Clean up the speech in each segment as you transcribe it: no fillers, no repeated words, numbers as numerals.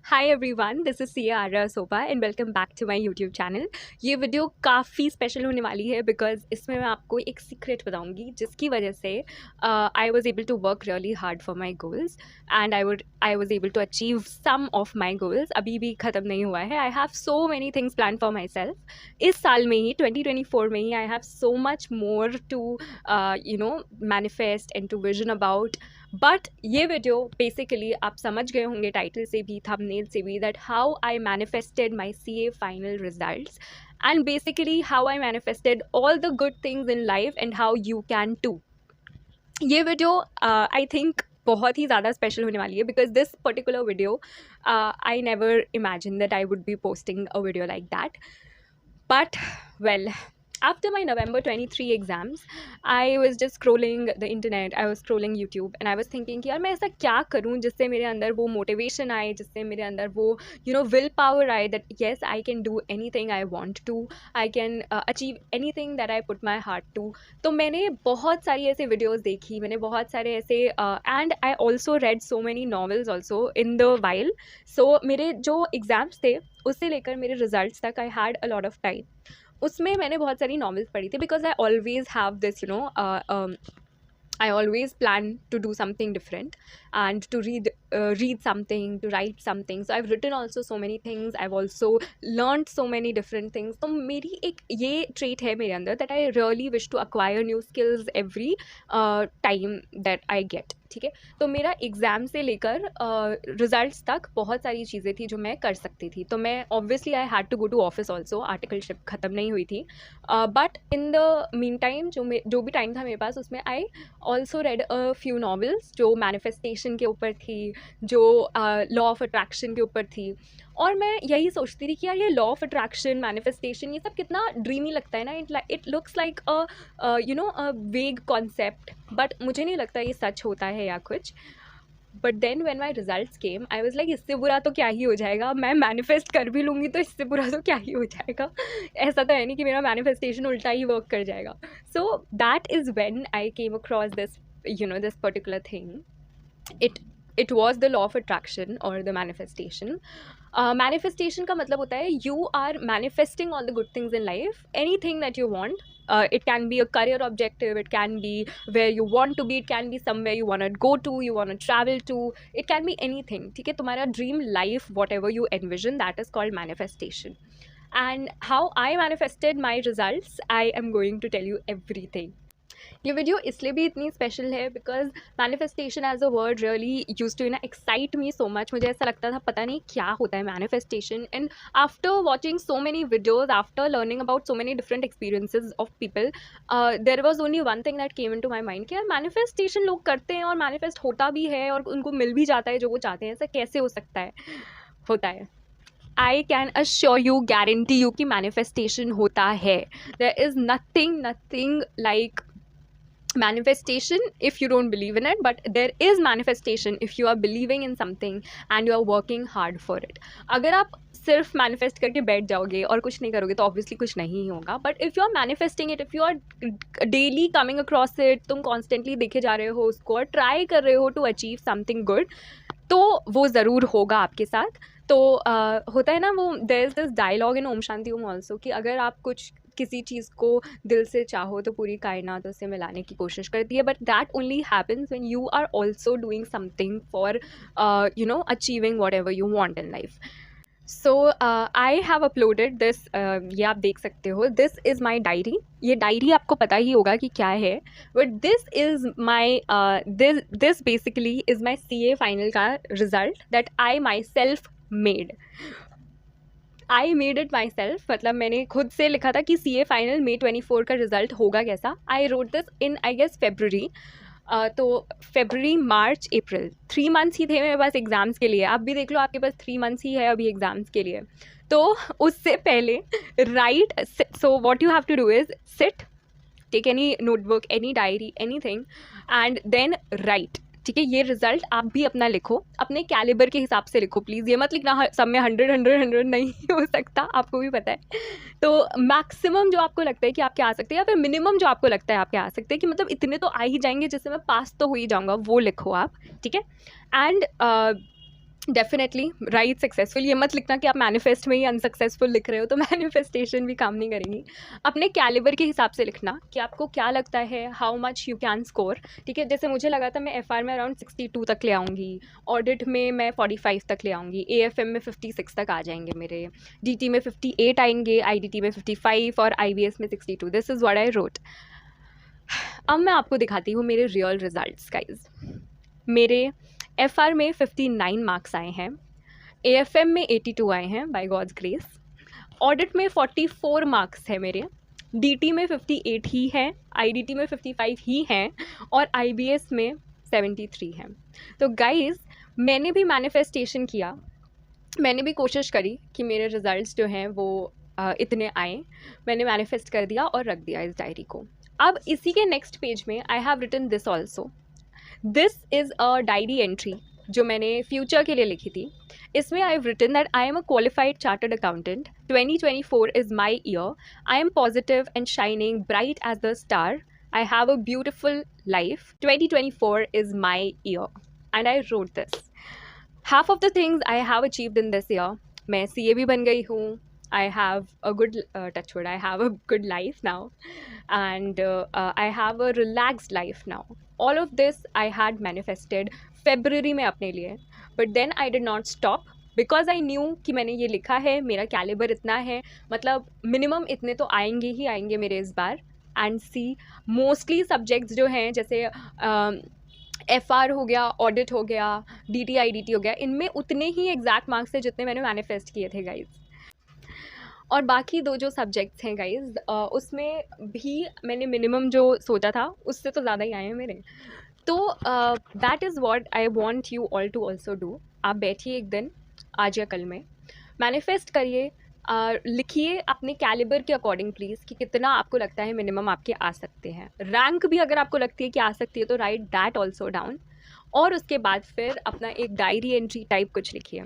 Hi everyone, this is Siya Arya Sopa and welcome back to my YouTube channel. ये video काफ़ी special होने वाली है बिकॉज इसमें मैं आपको एक सीक्रेट बताऊंगी जिसकी वजह से I was able to work really hard for my goals and I was able to achieve some of my goals. अभी भी ख़त्म नहीं हुआ है। I have so many things plan for myself. इस साल में ही 2024 में ही I have so much more to manifest and to vision about. But ये वीडियो बेसिकली आप समझ गए होंगे टाइटल से भी, थंबनेल से भी, that how I manifested my CA final results and basically how I manifested all the good things in life and how you can too. ये वीडियो आई थिंक बहुत ही ज़्यादा स्पेशल होने वाली है because this particular video I never imagine that I would be posting a video like that. But well, after my November 23 exams, I was just scrolling the internet, I was scrolling YouTube and I was thinking कि यार मैं ऐसा क्या करूँ जिससे मेरे अंदर वो मोटिवेशन आए, जिससे मेरे अंदर वो विल पावर आए that yes I can do anything I want to, I can achieve anything that I put my heart to. तो मैंने बहुत सारी ऐसे वीडियोज़ देखी, मैंने बहुत सारे ऐसे and I also read so many novels also in the while. So मेरे जो एग्ज़ाम्स थे उससे लेकर मेरे रिजल्ट्स तक I had a lot of time. उसमें मैंने बहुत सारी नॉवेल्स पढ़ी थी because I always have this I always plan to do something different and to read something, to write something. So I've written also so many things. I've also learned so many different things. तो मेरी एक ये trait है मेरे अंदर that I really wish to acquire new skills every time that I get. ठीक है, तो मेरा एग्ज़ाम से लेकर रिजल्ट्स तक बहुत सारी चीज़ें थी जो मैं कर सकती थी। तो मैं obviously I had to go to office also, articleship ख़त्म नहीं हुई थी। But in the meantime जो भी टाइम था मेरे पास उसमें I also read a few novels जो मैनिफेस्टेशन के ऊपर थी, जो लॉ ऑफ अट्रैक्शन के ऊपर थी। और मैं यही सोचती थी कि यार ये लॉ ऑफ अट्रैक्शन, मैनिफेस्टेशन, ये सब कितना ड्रीमी लगता है ना। इट लुक्स लाइक अ वेग कॉन्सेप्ट, बट मुझे नहीं लगता ये सच होता है या कुछ। But then when my results came I was like इससे बुरा तो क्या ही हो जाएगा, मैं मैनिफेस्ट कर भी लूँगी तो इससे बुरा तो क्या ही हो जाएगा। ऐसा तो है नहीं कि मेरा मैनिफेस्टेशन उल्टा ही वर्क कर जाएगा। So that is when I came across this particular thing. It was the law of attraction और द मैनिफेस्टेशन। मैनिफेस्टेशन का मतलब होता है you are manifesting all the good things in life, anything that you want. It can be a career objective, it can be where you want to be, it can be somewhere you want to go to, you want to travel to, it can be anything. ठीक है, तुम्हारा dream life whatever you envision, that is called manifestation. And how I manifested my results, I am going to tell you everything. ये video इसलिए भी इतनी special है because manifestation as a word really use to excite me so much. मुझे ऐसा लगता था पता नहीं क्या होता है manifestation, and after watching so many videos, after learning about so many different experiences of people, there was only one thing that came into my mind कि यार मैनिफेस्टेशन लोग करते हैं और मैनिफेस्ट होता भी है और उनको मिल भी जाता है जो वो चाहते हैं, ऐसा कैसे हो सकता है? होता है। I can assure you, guarantee you कि मैनिफेस्टेशन होता है। There is nothing like manifestation if you don't believe in it, but there is manifestation if you are believing in something and you are working hard for it. अगर आप सिर्फ manifest करके बैठ जाओगे और कुछ नहीं करोगे तो ऑब्वियसली कुछ नहीं ही होगा। But if you are manifesting it, if you are daily coming across it, तुम कॉन्स्टेंटली देखे जा रहे हो उसको और ट्राई कर रहे हो टू अचीव समथिंग गुड, तो वो ज़रूर होगा आपके साथ। तो होता है ना वो, there is this dialogue in Om Shanti Om also कि अगर आप कुछ किसी चीज़ को दिल से चाहो तो पूरी कायनात उससे मिलाने की कोशिश करती है। But that only happens when you are also doing something for achieving whatever you want in life. So I have uploaded this, ये आप देख सकते हो, दिस इज़ माई डायरी। ये डायरी आपको पता ही होगा कि क्या है, but this is my this basically is my CA final का result that I myself made it myself. मतलब मैंने खुद से लिखा था कि CA फाइनल May 24 का रिजल्ट होगा कैसा। I wrote this in I guess February। तो February, March, April 3 मंथ्स ही थे मेरे पास एग्ज़ाम्स के लिए। आप भी देख लो, आपके पास 3 मंथ्स ही है अभी एग्ज़ाम्स के लिए। तो उससे पहले right, so what you have to do is sit, take any notebook, any diary, anything and then write. ठीक है, ये रिजल्ट आप भी अपना लिखो, अपने कैलिबर के हिसाब से लिखो प्लीज़। ये मत लिखना सब में 100 नहीं हो सकता, आपको भी पता है। तो मैक्सिमम जो आपको लगता है कि आप क्या आ सकते हैं, या फिर मिनिमम जो आपको लगता है आप क्या आ सकते हैं कि मतलब इतने तो आ ही जाएंगे जिससे मैं पास तो हो ही जाऊँगा, वो लिखो आप। ठीक है, एंड डेफिनेटली राइट सक्सेसफुल, ये मत लिखना कि आप मैनिफेस्ट में ही अनसक्सेसफुल लिख रहे हो, तो मैनिफेस्टेशन भी काम नहीं करेंगी। अपने कैलिबर के हिसाब से लिखना कि आपको क्या लगता है how much you can score, ठीक है। जैसे मुझे लगा था मैं एफआर में अराउंड 62 तक ले आऊँगी, ऑडिट में मैं 45 तक ले आऊँगी, एएफएम में 56 तक आ जाएंगे मेरे, डीटी में 58 आएंगे, आईडीटी में 55 और आईबीएस में 62। This is what I wrote. अब मैं आपको दिखाती हूँ मेरे रियल रिजल्ट्स गाइज। मेरे एफआर में 59 मार्क्स आए हैं, एएफएम में 82 आए हैं बाय गॉड्स ग्रेस, ऑडिट में 44 मार्क्स है मेरे, डीटी में 58 ही हैं, आईडीटी में 55 ही हैं और आईबीएस में 73 हैं। तो गाइज मैंने भी मैनिफेस्टेशन किया, मैंने भी कोशिश करी कि मेरे रिजल्ट्स जो हैं वो इतने आए, मैंने मैनिफेस्ट कर दिया और रख दिया इस डायरी को। अब इसी के नेक्स्ट पेज में I have written this also. This is a diary entry जो मैंने फ्यूचर के लिए लिखी थी। इसमें I have written that I am a qualified chartered accountant, 2024 is my year, I am positive and shining bright as the star, I have a beautiful life, 2024 is my year and I wrote this. Half of the things I have achieved in this year. मैं CA भी बन गई हूँ, I have a good touchwood. I have a good life now, and I have a relaxed life now. All of this I had manifested February में अपने लिए, but then I did not stop because I knew कि मैंने ये लिखा है, मेरा calibre इतना है, मतलब मिनिमम इतने तो आएंगे ही आएंगे मेरे इस बार। एंड सी मोस्टली सब्जेक्ट्स जो हैं जैसे एफआर हो गया, ऑडिट हो गया, डीटी आईडीटी हो गया, इनमें उतने ही एग्जैक्ट मार्क्स थे जितने मैंने मैनिफेस्ट किए थे गाइज। और बाकी दो जो सब्जेक्ट्स हैं गाइज उसमें भी मैंने मिनिमम जो सोचा था उससे तो ज़्यादा ही आए हैं मेरे। तो that is what I want you all to also do. आप बैठिए एक दिन, आज या कल में, मैनिफेस्ट करिए, लिखिए अपने कैलिबर के अकॉर्डिंग प्लीज़ कि कितना आपको लगता है मिनिमम आपके आ सकते हैं। रैंक भी अगर आपको लगती है कि आ सकती है तो राइट दैट ऑल्सो डाउन, और उसके बाद फिर अपना एक डायरी एंट्री टाइप कुछ लिखिए।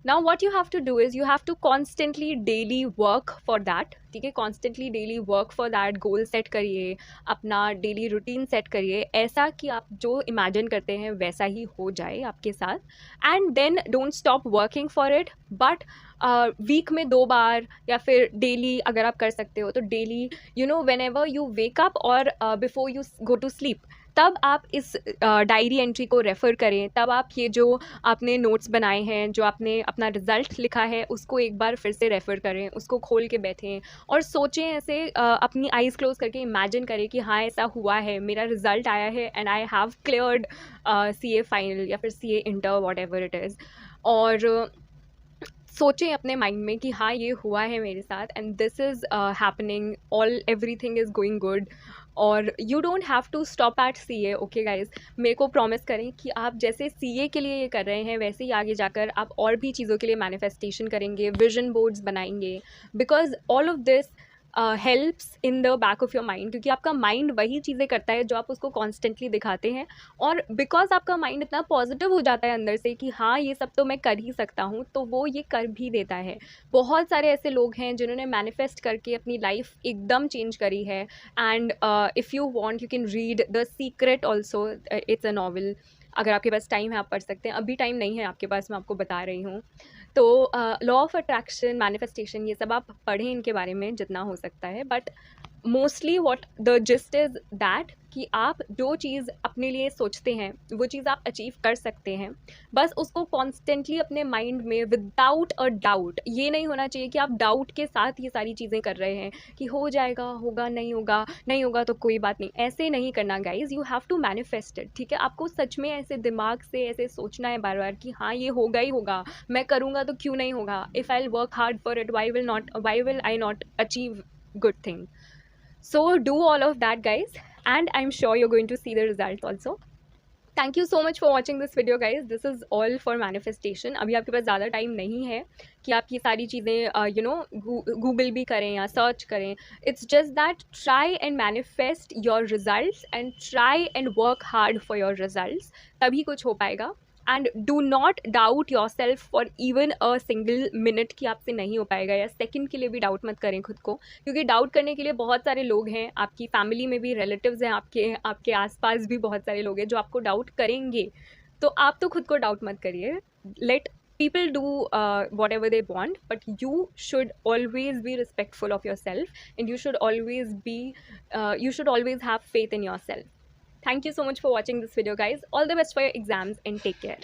Now what you have to do is you have to constantly daily work for that, ठीक है, constantly daily work for that, goal set करिए, अपना डेली रूटीन सेट करिए, ऐसा कि आप जो इमेजिन करते हैं वैसा ही हो जाए आपके साथ। And then don't stop working for it, but week में 2 बार या फिर डेली अगर आप कर सकते हो तो daily, you know, whenever you wake up और before you go to sleep, तब आप इस डायरी एंट्री को रेफ़र करें, तब आप ये जो आपने नोट्स बनाए हैं, जो आपने अपना रिज़ल्ट लिखा है, उसको एक बार फिर से रेफ़र करें, उसको खोल के बैठें और सोचें ऐसे, अपनी आइज़ क्लोज़ करके इमेजिन करें कि हाँ ऐसा हुआ है, मेरा रिज़ल्ट आया है and I have cleared CA final या फिर CA inter whatever it is. और सोचें अपने माइंड में कि हाँ ये हुआ है मेरे साथ and this is happening, all everything is going good. और you don't have to stop at CA, okay guys. मेरे को प्रॉमिस करें कि आप जैसे सीए के लिए ये कर रहे हैं वैसे ही आगे जाकर आप और भी चीज़ों के लिए मैनिफेस्टेशन करेंगे, विजन बोर्ड्स बनाएंगे, because all of this helps in the back of your mind, क्योंकि आपका माइंड वही चीज़ें करता है जो आप उसको कॉन्स्टेंटली दिखाते हैं। और बिकॉज आपका माइंड इतना पॉजिटिव हो जाता है अंदर से कि हाँ ये सब तो मैं कर ही सकता हूँ, तो वो ये कर भी देता है। बहुत सारे ऐसे लोग हैं जिन्होंने मैनिफेस्ट करके अपनी लाइफ एकदम चेंज करी है। And if you want you can read the secret also, it's a novel. अगर आपके पास टाइम है आप पढ़ सकते हैं, अभी टाइम नहीं है आपके पास, मैं आपको बता रही हूँ। तो लॉ ऑफ अट्रैक्शन, मैनिफेस्टेशन, ये सब आप पढ़ें इनके बारे में जितना हो सकता है, but mostly what the gist is that कि आप जो चीज़ अपने लिए सोचते हैं वो चीज़ आप अचीव कर सकते हैं। बस उसको कॉन्स्टेंटली अपने माइंड में विदाउट अ डाउट, ये नहीं होना चाहिए कि आप डाउट के साथ ये सारी चीज़ें कर रहे हैं कि हो जाएगा, होगा, नहीं होगा, नहीं होगा तो कोई बात नहीं, ऐसे नहीं करना guys. You have to manifest it, ठीक है। आपको सच में ऐसे दिमाग से ऐसे सोचना है बार बार कि हाँ ये होगा ही होगा, मैं करूँगा तो क्यों नहीं होगा, if I work hard for it why will I not achieve good thing. So do all of that guys, and I'm sure you're going to see the results also. Thank you so much for watching this video guys. This is all for manifestation. अभी आपके पास ज़्यादा time नहीं है कि आप ये सारी चीज़ें यू नो गूगल भी करें या सर्च करें। It's just that try and manifest your results and try and work hard for your results. तभी कुछ हो पाएगा। And do not doubt your self for even a single minute कि आपसे नहीं हो पाएगा, या सेकंड के लिए भी डाउट मत करें खुद को, क्योंकि डाउट करने के लिए बहुत सारे लोग हैं, आपकी फैमिली में भी रिलेटिव्स हैं, आपके आसपास भी बहुत सारे लोग हैं जो आपको डाउट करेंगे। तो आप तो खुद को डाउट मत करिए, late people do whatever they want, but you should always be respectful of yourself, and you should always have faith in yourself. Thank you so much for watching this video, guys. All the best for your exams, and take care.